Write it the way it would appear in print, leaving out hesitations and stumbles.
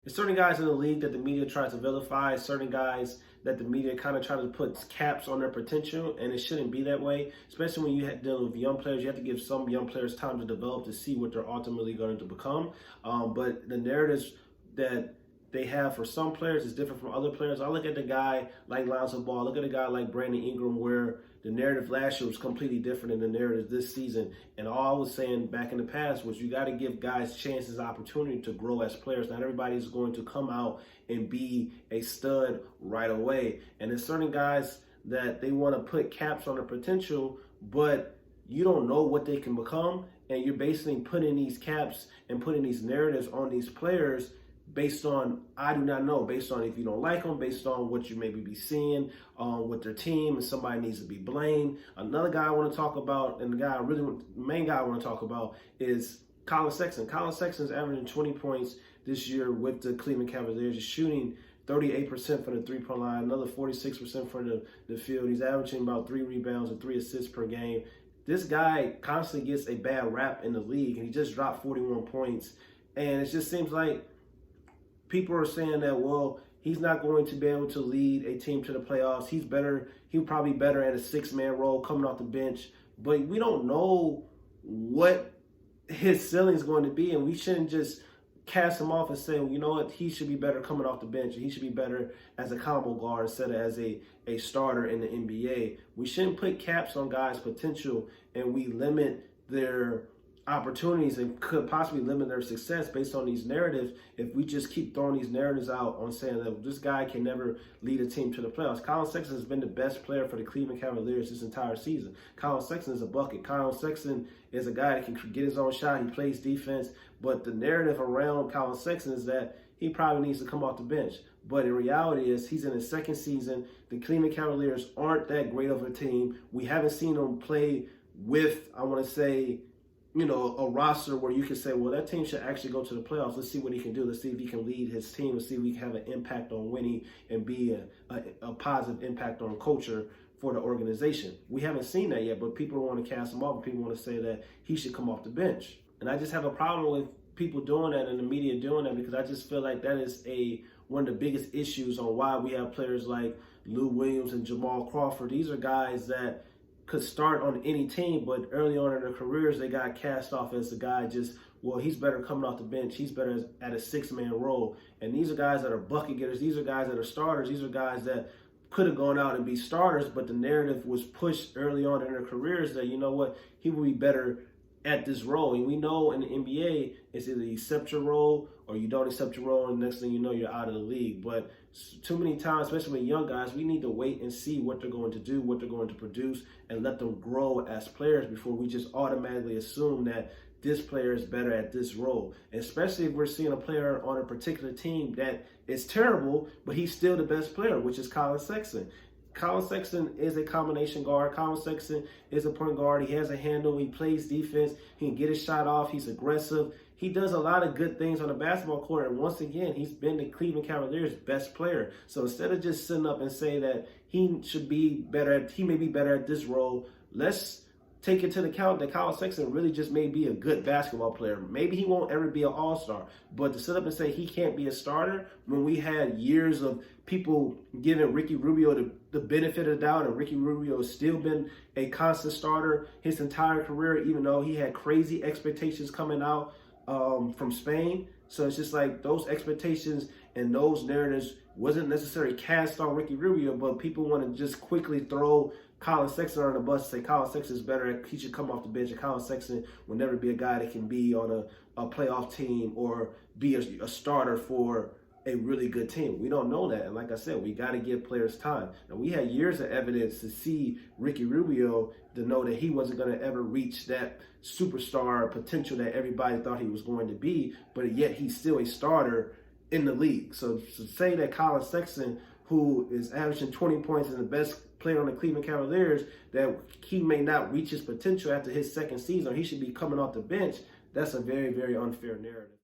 There's certain guys in the league that the media tries to vilify, certain guys that the media kind of try to put caps on their potential, and it shouldn't be that way. Especially when you deal with young players, you have to give some young players time to develop to see what they're ultimately going to become. But the narratives that they have for some players is different from other players. I look at the guy like Lonzo Ball, look at a guy like Brandon Ingram, where the narrative last year was completely different than the narrative this season. And all I was saying back in the past was you got to give guys chances, opportunity to grow as players. Not everybody is going to come out and be a stud right away. And there's certain guys that they want to put caps on their potential, but you don't know what they can become. And you're basically putting these caps and putting these narratives on these players based on, I do not know, based on if you don't like them, based on what you maybe be seeing with their team, and somebody needs to be blamed. Another guy I want to talk about, and the main guy I want to talk about is Collin Sexton. Collin Sexton is averaging 20 points this year with the Cleveland Cavaliers. He's shooting 38% from the three-point line, another 46% from the field. He's averaging about 3 rebounds and 3 assists per game. This guy constantly gets a bad rap in the league, and he just dropped 41 points. And it just seems like people are saying that, well, he's not going to be able to lead a team to the playoffs. He'll probably be better at a 6-man role coming off the bench. But we don't know what his ceiling is going to be, and we shouldn't just cast him off and say, well, you know what, he should be better coming off the bench, and he should be better as a combo guard instead of as a starter in the NBA. We shouldn't put caps on guys' potential, and we limit their opportunities and could possibly limit their success based on these narratives if we just keep throwing these narratives out on saying that this guy can never lead a team to the playoffs. Collin Sexton has been the best player for the Cleveland Cavaliers this entire season. Collin Sexton is a bucket. Collin Sexton is a guy that can get his own shot. He plays defense, but the narrative around Collin Sexton is that he probably needs to come off the bench. But in reality is he's in his second season. The Cleveland Cavaliers aren't that great of a team. We haven't seen them play with, I want to say, a roster where you can say, well, that team should actually go to the playoffs. Let's see what he can do. Let's see if he can lead his team. Let's see if he can have an impact on winning and be a positive impact on culture for the organization. We haven't seen that yet, but people want to cast him off, and people want to say that he should come off the bench. And I just have a problem with people doing that and the media doing that, because I just feel like that is one of the biggest issues on why we have players like Lou Williams and Jamal Crawford. These are guys that could start on any team, but early on in their careers, they got cast off as a guy he's better coming off the bench. He's better at a 6-man role. And these are guys that are bucket getters. These are guys that are starters. These are guys that could have gone out and be starters, but the narrative was pushed early on in their careers that, you know what, he will be better at this role. And we know in the NBA, it's either you accept your role or you don't accept your role, and the next thing you know, you're out of the league. But too many times, especially with young guys, we need to wait and see what they're going to do, what they're going to produce, and let them grow as players before we just automatically assume that this player is better at this role. And especially if we're seeing a player on a particular team that is terrible, but he's still the best player, which is Collin Sexton. Collin Sexton is a combination guard. Collin Sexton is a point guard. He has a handle. He plays defense. He can get his shot off. He's aggressive. He does a lot of good things on the basketball court. And once again, he's been the Cleveland Cavaliers' best player. So instead of just sitting up and say that he may be better at this role, let's take into account that Collin Sexton really just may be a good basketball player. Maybe he won't ever be an all-star, but to sit up and say he can't be a starter when we had years of people giving Ricky Rubio the benefit of the doubt, and Ricky Rubio has still been a constant starter his entire career, even though he had crazy expectations coming out from Spain. So it's just like those expectations and those narratives wasn't necessarily cast on Ricky Rubio, but people want to just quickly throw Collin Sexton on the bus and say Collin Sexton is better, he should come off the bench, and Collin Sexton will never be a guy that can be on a playoff team or be a starter for a really good team. We don't know that. And like I said, we got to give players time. Now, we had years of evidence to see Ricky Rubio to know that he wasn't going to ever reach that superstar potential that everybody thought he was going to be, but yet he's still a starter in the league. So to say that Collin Sexton, who is averaging 20 points and the best player on the Cleveland Cavaliers, that he may not reach his potential after his second season, or he should be coming off the bench, that's a very, very unfair narrative.